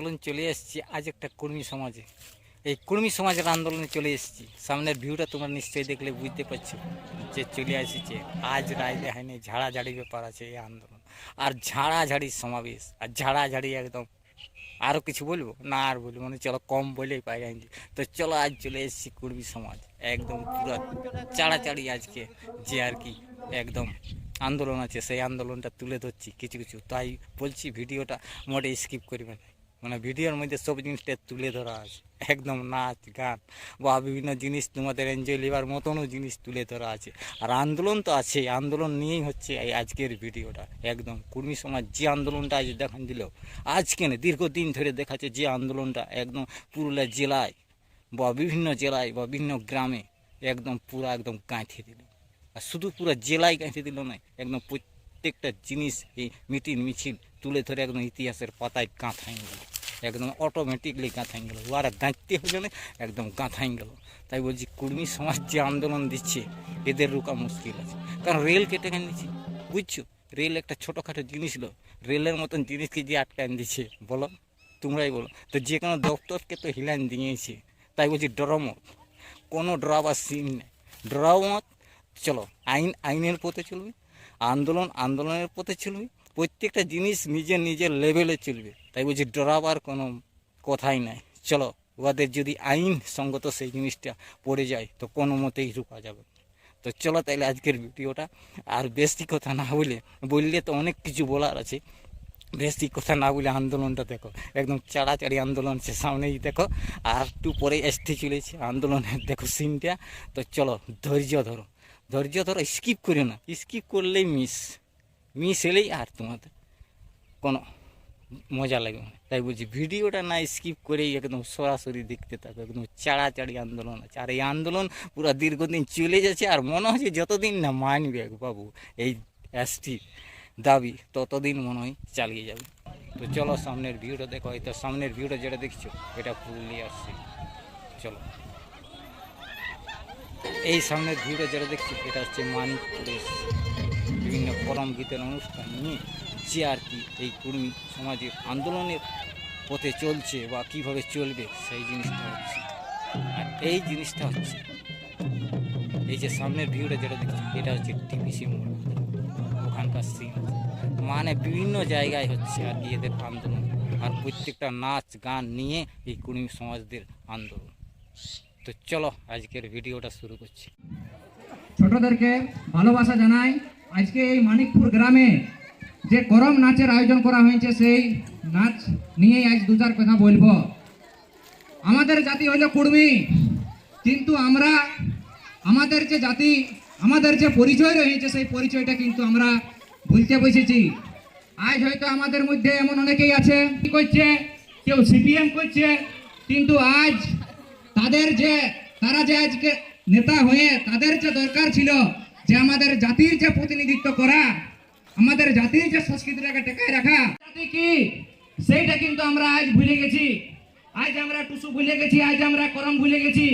আন্দোলন চলে এসেছি আজ একটা কর্মী সমাজে। এই কর্মী সমাজের আন্দোলনে চলে এসেছি। সামনের ভিউটা তোমরা নিশ্চয়ই দেখলে বুঝতে পারছো যে চলে আসছে আজ রায় দেখায়নি, ঝাড়াঝাড়ি ব্যাপার আছে এই আন্দোলন, আর ঝাড়াঝাড়ির সমাবেশ, আর ঝাড়াঝাড়ি একদম। আরও কিছু বলবো না, আর বলবো মানে চলো, কম বলেই পাই যাচ্ছি। তো চলো আজ চলে এসেছি কর্মী সমাজ, একদম পুরো চাড়াচাড়ি আজকে যে আর কি একদম আন্দোলন আছে, সেই আন্দোলনটা তুলে ধরছি কিছু কিছু। তাই বলছি ভিডিওটা মোটে স্কিপ করবেন, মানে ভিডিওর মধ্যে সব জিনিসটা তুলে ধরা আছে, একদম নাচ গান বা বিভিন্ন জিনিস তোমাদের এনজয় নেবার মতনও জিনিস তুলে ধরা আছে। আর আন্দোলন তো আছে, আন্দোলন নিয়েই হচ্ছে এই আজকের ভিডিওটা। একদম কর্মী সমাজ যে আন্দোলনটা আজ দেখান দিল, আজকে না দীর্ঘদিন ধরে দেখাচ্ছে যে আন্দোলনটা একদম পুরুলিয়া জেলায় বা বিভিন্ন জেলায় বা বিভিন্ন গ্রামে একদম পুরো একদম গাঁথে দিল। আর শুধু পুরো জেলায় গাঁথে দিল নয়, একদম প্রত্যেকটা জিনিস এই মিটিং মিছিল তুলে ধরে একদম ইতিহাসের পাতায় গাঁথাই গেল, একদম অটোমেটিকলি গাঁথাই গেল। ওরা গাঁথতে হলে না একদম গাঁথাই গেল। তাই বলছি কর্মী সমাজ যে আন্দোলন দিচ্ছে এদের রোকা মুশকিল আছে। কারণ রেল কেটে কেন দিচ্ছি বুঝছো? রেল একটা ছোটোখাটো জিনিস হলো, রেলের মতন জিনিসকে যে আটকান দিচ্ছে বলো, তোমরাই বলো। তো যে কোনো দপ্তরকে তো হিলান দিয়েছে। তাই বলছি ডরমত, কোনো ডরাবার সিন নেই, ডরামত। চলো আইনের পথে চলবে, আন্দোলন আন্দোলনের পথে চলবে, প্রত্যেকটা জিনিস নিজের নিজের লেভেলে চলবে। তাই বলছি ডরাবার কোনো কথাই নাই। চলো, ওদের যদি আইন সঙ্গত সেই জিনিসটা পড়ে যায় তো কোনো মতেই রুকা যাবে। তো চলো তাইলে আজকের ভিডিওটা, আর বেশি কথা না বললে তো অনেক কিছু বলার আছে, বেশি কথা না বলে আন্দোলনটা দেখো, একদম চাড়াচাড়ি আন্দোলন সে সামনেই দেখো। আর একটু পরে আসতে চলেছে আন্দোলনের দেখো সিনটা। তো চলো ধৈর্য ধরো, ধৈর্য ধরো, স্কিপ করে না, স্কিপ করলেই মিস এলেই আর তোমাদের কোনো মজা লাগবে না। তাই বলছি ভিডিওটা না স্কিপ করেই একদম সরাসরি দেখতে থাকো, একদম চাড়াচাড়ি আন্দোলন আছে। আর এই আন্দোলন পুরো দীর্ঘদিন চলে যাচ্ছে, আর মনে হচ্ছে যতদিন না মানবে বাবু এই এসটি দাবি ততদিন মনে হয় চালিয়ে যাবে। তো চলো সামনের ভিউটা দেখো। হয়তো সামনের ভিউটা যেটা দেখছো এটা পুরুলিয়া আসছে। চলো এই সামনের ভিউটা যেটা দেখছো এটা হচ্ছে মানিকপুরের বিভিন্ন করম গীতের অনুষ্ঠান নিয়ে যে আর কি এই কর্মী সমাজের আন্দোলনের পথে চলছে বা কীভাবে চলবে সেই জিনিসটা হচ্ছে। আর এই জিনিসটা হচ্ছে এই যে সামনের ভিউটা যেটা দেখছি এটা হচ্ছে টিপিসি মোড়, ওখানকার সিন। মানে বিভিন্ন জায়গায় হচ্ছে আর কি এদের আন্দোলন, আর প্রত্যেকটা নাচ গান নিয়ে এই কর্মী সমাজদের আন্দোলন। তো চলো আজকের ভিডিওটা শুরু করছি। ছোটদেরকে ভালোবাসা জানাই। আজকে এই মানিকপুর গ্রামে যে করম নাচের আয়োজন করা হয়েছে সেই নাচ নিয়েই আজ দু চার কথা বলবো। আমাদের জাতি হইল কুর্মী, কিন্তু আমরা আমাদের যে জাতি, আমাদের যে পরিচয় রয়েছে সেই পরিচয়টা কিন্তু আমরা ভুলতে বসেছি। আজ হয়তো আমাদের মধ্যে এমন অনেকেই আছে কি করছে, কেউ সিপিএম করছে, কিন্তু আজ তারা যে আজকে নেতা হয়ে তাদের যে দরকার ছিল যে আমাদের জাতির যে প্রতিনিধিত্ব করা, আমাদের জাতির যে সংস্কৃতিটাকে টেকায় রাখা, জাতি কি সেইটা কিন্তু আমরা আজ ভুলে গেছি। আজ আমরা টুসু ভুলে গেছি, আজ আমরা করম ভুলে গেছি।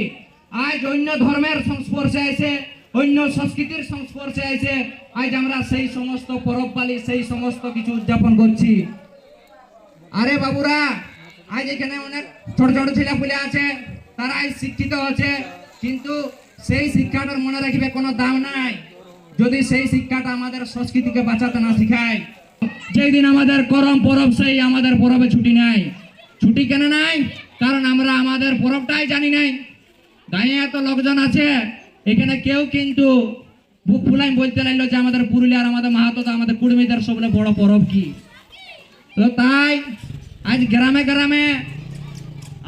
আজ অন্য ধর্মের সংস্পর্শে এসে, অন্য সংস্কৃতির সংস্পর্শে এসে আজ আমরা সেই সমস্ত পরব পালি, সেই সমস্ত কিছু উদযাপন করছি। আরে বাবুরা, আজ এখানে অনেক ছোট ছোট ছেলেপুলে আছে, তারা আজ শিক্ষিত আছে, কিন্তু সেই শিক্ষাটার মনে রাখবে কোনো দাম নাই যদি সেই শিক্ষাটা আমাদের সংস্কৃতিকে বাঁচাতে না শিখায়। যেই দিন আমাদের করম পরব, সেই আমাদের পরবে ছুটি নাই। ছুটি কেন নাই? কারণ আমরা আমাদের পরবটাই জানি নাই। গাঁয়ে এত লোকজন আছে, এখানে কেউ কিন্তু বুক ফুলাই বলতে লাগলো যে আমাদের পুরুলিয়ার, আমাদের মাহাতো, আমাদের কুর্মীদের সবচেয়ে বড় পরব কি। তো তাই আজ গ্রামে গ্রামে,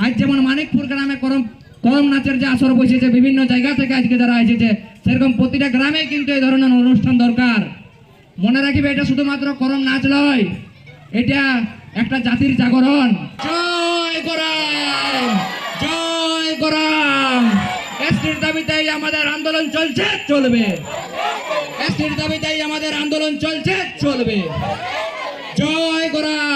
আজ যেমন মানিকপুর গ্রামে করম নাচের যে আসর বসেছে, বিভিন্ন জায়গা থেকে আজকে যারা এসেছে, সেরকম প্রতিটা গ্রামে কিন্তু এই ধরনের অনুষ্ঠান দরকার। মনে রাখিবে এটা শুধুমাত্র করম নাচ নয়, এটা একটা জাতির জাগরণ। জয় করম, জয় করম। এসটির দাবিতেই আমাদের আন্দোলন চলছে, চলবে। এসটির দাবিতেই আমাদের আন্দোলন চলছে, চলবে। জয় করম।